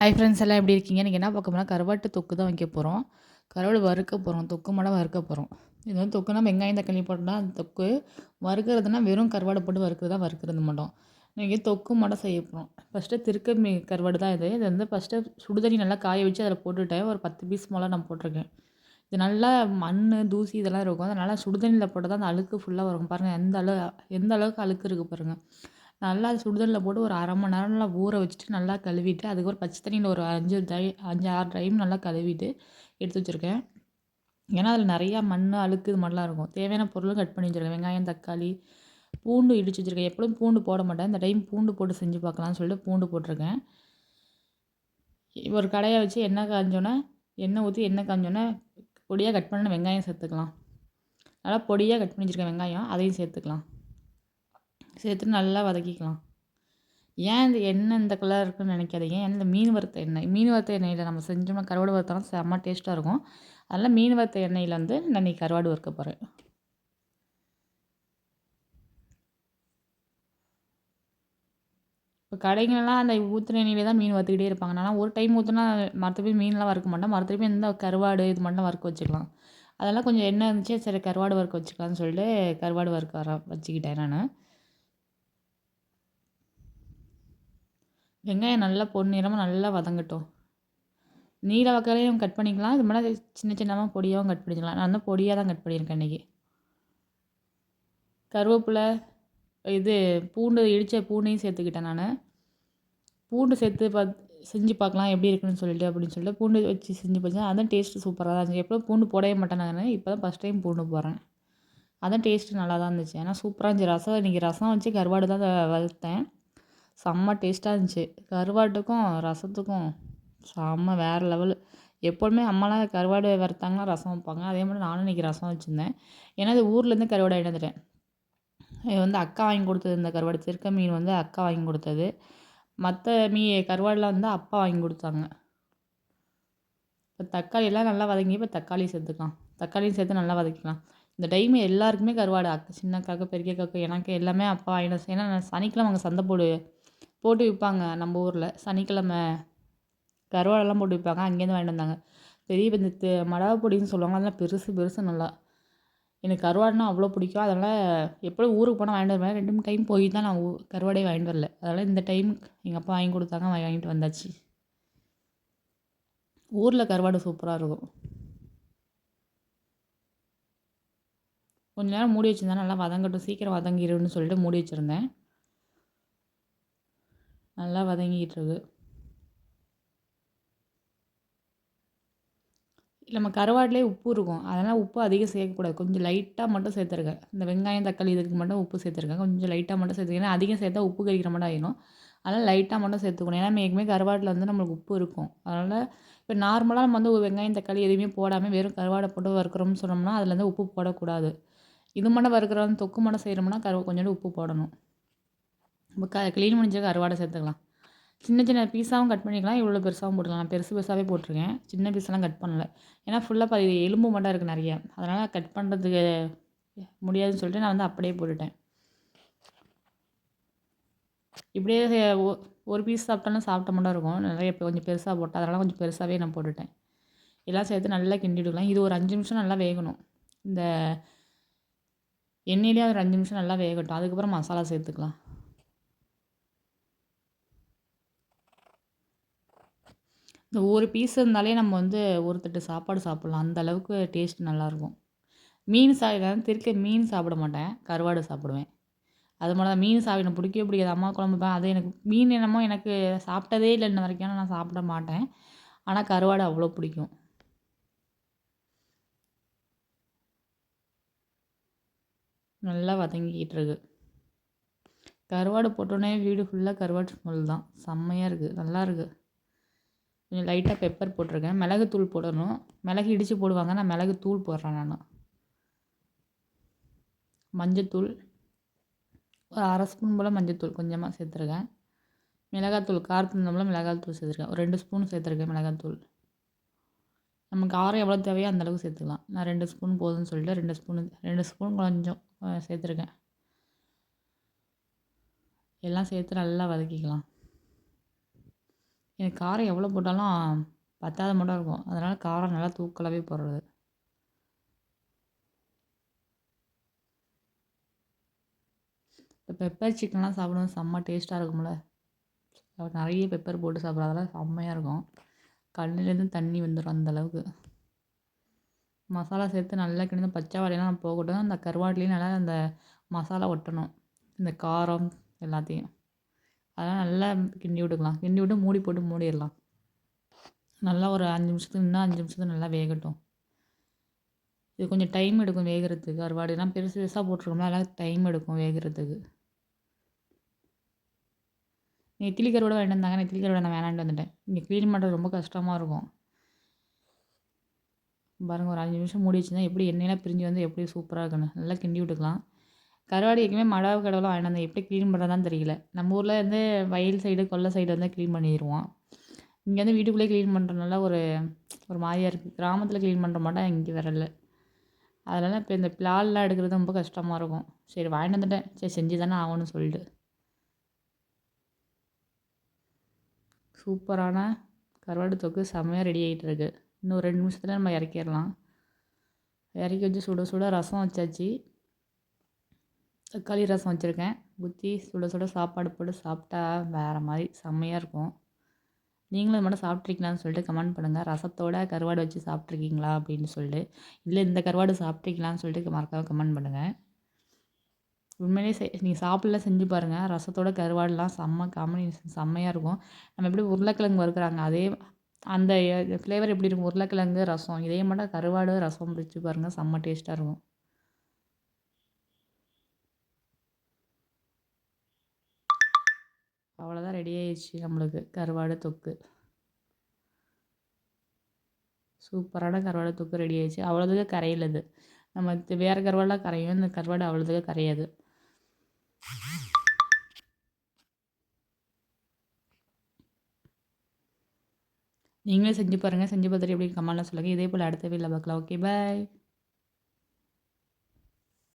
Hi friends எல்லாம் எப்படி இருக்கீங்க? இன்றைக்கி என்ன பார்க்க போனால் கருவாட்டு தொக்கு தான் வைக்க போகிறோம். கருவாடு வறுக்க போகிறோம். தொக்கு மட்டும் வறுக்க போகிறோம். இது வந்து தொக்குனா வெங்காயம் தக்காளி போட்டோம்னா அந்த தொக்கு. வறுக்கிறதுனா வெறும் கருவாடை போட்டு வறுக்கிறது மட்டும். இன்றைக்கி தொக்கு மட்டும் செய்ய போகிறோம். ஃபஸ்ட்டு திருக்க கருவாடு தான் இது. இது வந்து ஃபஸ்ட்டு சுடுதண்ணி நல்லா காய வச்சு அதில் போட்டுவிட்டேன். ஒரு 10 பீஸ் போல் நான் போட்டிருக்கேன். இது நல்லா மண், தூசி இதெல்லாம் இருக்கும். அதனால் சுடுதண்ணியில் போட்டால் தான் அந்த அழுக்கு ஃபுல்லாக வரும். பாருங்கள் எந்த அளவுக்கு அழுக்கு இருக்குது பாருங்கள். நல்லா சுடுதண்ணியில் போட்டு ஒரு 1/2 மணி நேரம் நல்லா ஊற வச்சுட்டு நல்லா கழுவிட்டு, அதுக்கப்புறம் பச்சை தண்ணியில் ஒரு 5, 6 டைம் நல்லா கழுவிட்டு எடுத்து வச்சுருக்கேன். ஏன்னா அதில் நிறையா மண், அழுக்கு இது மாதிரிலாம் இருக்கும். தேவையான பொருளும் கட் பண்ணி வச்சுருக்கேன். வெங்காயம், தக்காளி, பூண்டு இடித்து வச்சுருக்கேன். எப்பொழுதும் பூண்டு போட மாட்டேன். இந்த டைம் பூண்டு போட்டு செஞ்சு பார்க்கலான்னு சொல்லிட்டு பூண்டு போட்டிருக்கேன். ஒரு கடாயை வச்சு எண்ணெய் ஊற்றி எண்ணெய் காஞ்சோன்னே பொடியாக கட் பண்ண வெங்காயம் சேர்த்துக்கலாம். நல்லா பொடியாக கட் பண்ணி வச்சுருக்கேன் வெங்காயம், அதையும் சேர்த்துக்கலாம். சேர்த்துட்டு நல்லா வதக்கிக்கலாம். ஏன் இந்த எண்ணெய் இந்த கலர் இருக்குன்னு நினைக்காதீங்க. ஏன்னா இந்த மீன் வறுத்த எண்ணெயில் நம்ம செஞ்சோம்னா கருவாடு வறுத்தோம்னா செம்ம டேஸ்ட்டாக இருக்கும். அதனால் மீன் வறுத்த எண்ணெயில் வந்து நான் இன்றைக்கி கருவாடு வறுக்க போகிறேன். இப்போ கடைங்கள்லாம் அந்த ஊற்றுன எண்ணெயிலே தான் மீன் வறுத்துக்கிட்டே இருப்பாங்க. நான் ஒரு டைம் ஊற்றுனா மற்றபடி மீன்லாம் வறுக்க மாட்டேன். மற்றபடி இந்த கருவாடு இது மட்டும் வறுக்க வச்சுக்கலாம். அதெல்லாம் கொஞ்சம் எண்ணெய் இருந்துச்சு, சரி கருவாடு வறுக்க வச்சுக்கலான்னு சொல்லிட்டு கருவாடு வறுக்க வச்சுக்கிட்டேன் நான். வெங்காயம் நல்லா பொன்னிறமாக நல்லா வதங்கட்டும். நீல வாக்குலையும் கட் பண்ணிக்கலாம். இது மாதிரி சின்ன சின்னமாக பொடியாகவும் கட் பண்ணிக்கலாம். நான் வந்து பொடியாக தான் கட் பண்ணியிருக்கேன் இன்றைக்கி. கருவேப்பிலை, இது பூண்டு இடித்த பூண்டையும் சேர்த்துக்கிட்டேன் நான். பூண்டு சேர்த்து செஞ்சு பார்க்கலாம் எப்படி இருக்குன்னு அப்படின்னு சொல்லிட்டு பூண்டு வச்சு செஞ்சு பார்த்தா அதான் டேஸ்ட்டு சூப்பராக தான் இருந்துச்சு. எப்போ பூண்டு போடவே மாட்டேன் நான். இப்போ தான் ஃபஸ்ட் டைம் பூண்டு போடுறேன். அதான் டேஸ்ட்டு நல்லா தான் இருந்துச்சு. ஏன்னா சூப்பராக இருந்துச்சு. இன்றைக்கி ரசம் வச்சு கருவாடு தான் வறுத்தேன். செம்ம டேஸ்ட்டாக இருந்துச்சு. கருவாட்டுக்கும் ரசத்துக்கும் செம்ம வேறு லெவலு. எப்போதுமே அம்மாலாம் கருவாடு வறுத்தாங்கன்னா ரசம் வைப்பாங்க. அதே மாதிரி நானும் இன்றைக்கி ரசம் வச்சுருந்தேன். ஏன்னா இது ஊர்லேருந்து கருவாடு வாங்கிட்டு வந்துட்டேன். இது வந்து அக்கா வாங்கி கொடுத்தது. இந்த கருவாடு திருக்க மீன் வந்து அக்கா வாங்கி கொடுத்தது. மற்ற கருவாடுலாம் வந்து அப்பா வாங்கி கொடுத்தாங்க. இப்போ தக்காளியெல்லாம் நல்லா வதங்கி இப்போ தக்காளி சேர்த்துக்கலாம். தக்காளியும் சேர்த்து நல்லா வதக்கிக்கலாம். இந்த டைம் எல்லாருக்குமே கருவாடு சின்ன அக்காவுக்கு, பெரிய அக்காவுக்கு, எனக்கு எல்லாமே அப்பா வாங்கிட்டு. ஏன்னா நான் சனிக்கிழமை அங்கே சந்தை போட்டு விற்பாங்க நம்ம ஊரில். சனிக்கிழமை கருவாடெல்லாம் போட்டு விற்பாங்க. அங்கேருந்து வாங்கிட்டு வந்தாங்க. பெரிய இந்த மிளகா பொடின்னு சொல்லுவாங்க. அதெல்லாம் பெருசு பெருசு நல்லா. எனக்கு கருவாடுனா அவ்வளோ பிடிக்கும். அதனால் எப்போயும் ஊருக்கு போனால் வாங்கிட்டு வருவேன். 2, 3 டைம் போய் தான் நான் கருவாடே வாங்கிட்டு வரல. அதனால் இந்த டைம் எங்கள் அப்பா வாங்கி கொடுத்தாங்க, வாங்கிட்டு வந்தாச்சு. ஊரில் கருவாடு சூப்பராக இருக்கும். கொஞ்ச நேரம் மூடி வச்சுருந்தேன். நல்லா வதங்கட்டும், சீக்கிரம் வதங்கிடும்னு சொல்லிட்டு மூடி வச்சுருந்தேன். நல்லா வதங்கிட்டு இருக்கு. நம்ம கருவாட்டிலே உப்பு இருக்கும். அதனால் உப்பு அதிகம் சேர்க்கக்கூடாது. கொஞ்சம் லைட்டாக மட்டும் சேர்த்துருக்கேன். இந்த வெங்காயம், தக்காளி இதுக்கு மட்டும் உப்பு சேர்த்துருக்கேன். கொஞ்சம் லைட்டாக மட்டும் சேர்த்துக்கேன். ஏன்னா அதிகம் சேர்த்தா உப்பு கறிக்கிற மாதிரி ஆயிடும். அதனால் லைட்டாக மட்டும் சேர்த்துக்கணும். ஏன்னா எப்பவுமே கருவாட்டில் வந்து நம்மளுக்கு உப்பு இருக்கும். அதனால் இப்போ நார்மலாக நம்ம வந்து வெங்காயம், தக்காளி எதுவுமே போடாமல் வெறும் கருவாடை போட்டு வறுக்கிறோம்னு சொன்னோம்னா அதில் வந்து உப்பு போடக்கூடாது. இது மட்டும் வறுக்கிறோம், தொக்கு மட்டும் செய்கிறோம்னா கொஞ்சோண்டு உப்பு போடணும். இப்போ க்ளீன் பண்ணிச்சா கருவாடை சேர்த்துக்கலாம். சின்ன சின்ன பீஸாகவும் கட் பண்ணிக்கலாம். இவ்வளோ பெருசாகவும் போட்டுக்கலாம். நான் பெருசாகவே போட்டிருக்கேன். சின்ன பீஸெல்லாம் கட் பண்ணல. ஏன்னா ஃபுல்லாக எலும்பு மட்டும் இருக்குது நிறைய. அதனால் கட் பண்ணுறதுக்கு முடியாதுன்னு சொல்லிட்டு நான் வந்து அப்படியே போட்டுட்டேன். இப்படியே ஒரு பீஸ் சாப்பிட்டாலும் சாப்பிட்ட மட்டும் இருக்கும். நிறைய கொஞ்சம் பெருசாக போட்டேன். அதனால் கொஞ்சம் பெருசாகவே நான் போட்டுட்டேன். எல்லாம் சேர்த்து நல்லா கிண்டிவிடலாம். இது ஒரு 5 நிமிஷம் நல்லா வேகணும். இந்த எண்ணெயிலேயே ஒரு 5 நிமிஷம் நல்லா வேகட்டும். அதுக்கப்புறம் மசாலா சேர்த்துக்கலாம். இந்த ஒரு பீஸ் இருந்தாலே நம்ம வந்து ஒரு தட்டு சாப்பாடு சாப்பிட்லாம். அந்த அளவுக்கு டேஸ்ட் நல்லாயிருக்கும். மீன் சாப்பிட மாட்டேன். கருவாடு சாப்பிடுவேன். அது மட்டும் தான். மீன் எனக்கு பிடிக்கவே பிடிக்காது. அம்மா குழம்பு அது எனக்கு மீன் என்னமோ எனக்கு சாப்பிட்டதே இல்லை இன்ன வரைக்கும். நான் சாப்பிட மாட்டேன். ஆனால் கருவாடு அவ்வளோ பிடிக்கும். நல்லா வதங்கிக்கிட்டு இருக்கு. கருவாடு போட்டோன்னே வீடு ஃபுல்லாக கருவாடு ஸ்மெல் தான். செம்மையாக இருக்குது. நல்லா இருக்குது. கொஞ்சம் லைட்டாக பெப்பர் போட்டிருக்கேன். மிளகுத்தூள் போடணும். மிளகு இடித்து போடுவாங்க. நான் மிளகு தூள் போடுறேன் நான். மஞ்சத்தூள் ஒரு 1/2 ஸ்பூன் போல் மஞ்சத்தூள் கொஞ்சமாக சேர்த்துருக்கேன். மிளகாத்தூள் காரத்துக்கு தகுந்தாப்புல மிளகாத்தூள் சேர்த்துருக்கேன். ஒரு 2 ஸ்பூன் சேர்த்துருக்கேன் மிளகாத்தூள். நம்ம காரம் எவ்வளோ தேவையோ அந்தளவுக்கு சேர்த்துக்கலாம். நான் 2 ஸ்பூன் போதும்னு சொல்லிட்டு 2 ஸ்பூன் கொஞ்சம் சேர்த்துருக்கேன். எல்லாம் சேர்த்து நல்லா வதக்கிக்கலாம். எனக்கு காரம் எவ்வளோ போட்டாலும் பத்தாத மட்டும் இருக்கும். அதனால் காரம் நல்லா தூக்கலாகவே போடுறது. இந்த பெப்பர் சிக்கன்லாம் சாப்பிடும்போது செம்ம டேஸ்ட்டாக இருக்கும்ல. நிறைய பெப்பர் போட்டு சாப்பிட்றதெல்லாம் செம்மையாக இருக்கும். கண்ணுலேருந்து தண்ணி வந்துடும் அந்தளவுக்கு. மசாலா சேர்த்து நல்லா கிண்டி பச்சை வாடையெல்லாம் போகட்டும். அந்த கருவாடுலேயும் நல்லா அந்த மசாலா ஒட்டணும். இந்த காரம் எல்லாத்தையும். அதெல்லாம் நல்லா கிண்டி விட்டுக்கலாம். கிண்டி விட்டு மூடி போட்டு மூடிடலாம். நல்லா ஒரு 5 நிமிஷத்துக்கு இன்னும் 5 நிமிஷத்துக்கு நல்லா வேகட்டும். இது கொஞ்சம் டைம் எடுக்கும் வேகிறதுக்கு. கருவாடுலாம் பெருசு பெருசாக போட்டிருக்கோம்ல, அதனால் டைம் எடுக்கும் வேகிறதுக்கு. நெத்திலி கருவாடு வாங்கிட்டு வந்தாங்க. நெத்திலி கருவாடு நான் வேணான்ட்டு வந்துட்டேன். இங்கே க்ளீன் பண்ணுறது ரொம்ப கஷ்டமாக இருக்கும். பாருங்கள், ஒரு 5 நிமிஷம் மூடி வச்சுருந்தா எப்படி எண்ணெயெல்லாம் பிரிஞ்சு வந்து எப்படி சூப்பராக இருக்குன்னு. நல்லா கிண்டி விட்டுக்கலாம். கருவாடு ஏற்கனவே மடவு கடவுலாம் வாங்கிட்டு வந்தேன். எப்படி க்ளீன் பண்ணுறதான்னு தெரியல. நம்ம ஊரில் வந்து வயல் சைடு கொல்லை சைடு வந்து க்ளீன் பண்ணிடுவோம். இங்கே வந்து வீட்டுக்குள்ளேயே க்ளீன் பண்ணுறதுனால ஒரு ஒரு மாதிரியா இருக்குது. கிராமத்தில் க்ளீன் பண்ணுற மாட்டோம் இங்கே வரல. அதனால் இப்போ இந்த பிளால்லாம் எடுக்கிறது ரொம்ப கஷ்டமாக இருக்கும். சரி வாங்கிட்டு வந்துட்டேன். சரி செஞ்சு தானே ஆகணும்னு சொல்லிட்டு. சூப்பரான கருவாடு தொக்கு செம்மையாக ரெடி ஆகிட்டு இருக்கு. இன்னும் 2 நிமிஷத்தில் நம்ம இறக்கிடலாம். இறக்கி வச்சு சுட சுட ரசம் வச்சாச்சு. தக்காளி ரசம் வச்சுருக்கேன். ஊற்றி சுட சுட சாப்பாடு போட்டு சாப்பிட்டா வேறு மாதிரி செம்மையாக இருக்கும். நீங்களும் இது மட்டும் சாப்பிட்ருக்கீங்களான்னு சொல்லிட்டு கமெண்ட் பண்ணுங்கள். ரசத்தோட கருவாடு வச்சு சாப்பிட்ருக்கீங்களா அப்படின்னு சொல்லிட்டு. இல்லை இந்த கருவாடு சாப்பிட்ருக்கீங்களான்னு சொல்லிட்டு மறக்காம கமெண்ட் பண்ணுங்கள். உண்மையிலே நீங்கள் சாப்பிடலாம் செஞ்சு பாருங்கள். ரசத்தோட கருவாடுலாம் செம்ம காம்பினேஷன் செம்மையாக இருக்கும். நம்ம எப்படி உருளைக்கிழங்கு வறுக்கிறாங்க அதே அந்த ஃப்ளேவர் எப்படி இருக்கும், உருளைக்கிழங்கு ரசம் இதே மட்டும் கருவாடு ரசம் வச்சு பாருங்கள், செம்ம டேஸ்ட்டாக இருக்கும். அவ்வளோதான், ரெடி ஆயிடுச்சு நம்மளுக்கு கருவாடு தொக்கு. சூப்பரான கருவாடு தொக்கு ரெடி ஆயிடுச்சு. அவ்வளோதுக்கு கரையிலது. நம்ம வேறு கருவாடெலாம் கரையும், இந்த கருவாடு அவ்வளோதுக்கு கரையாது. நீங்களே செஞ்சு பாருங்கள். செஞ்சு பார்த்துட்டு எப்படி கமெண்ட்லாம் சொல்லுங்கள். இதே போல் அடுத்த வீடியோவில் பார்க்கலாம். ஓகே, பாய்.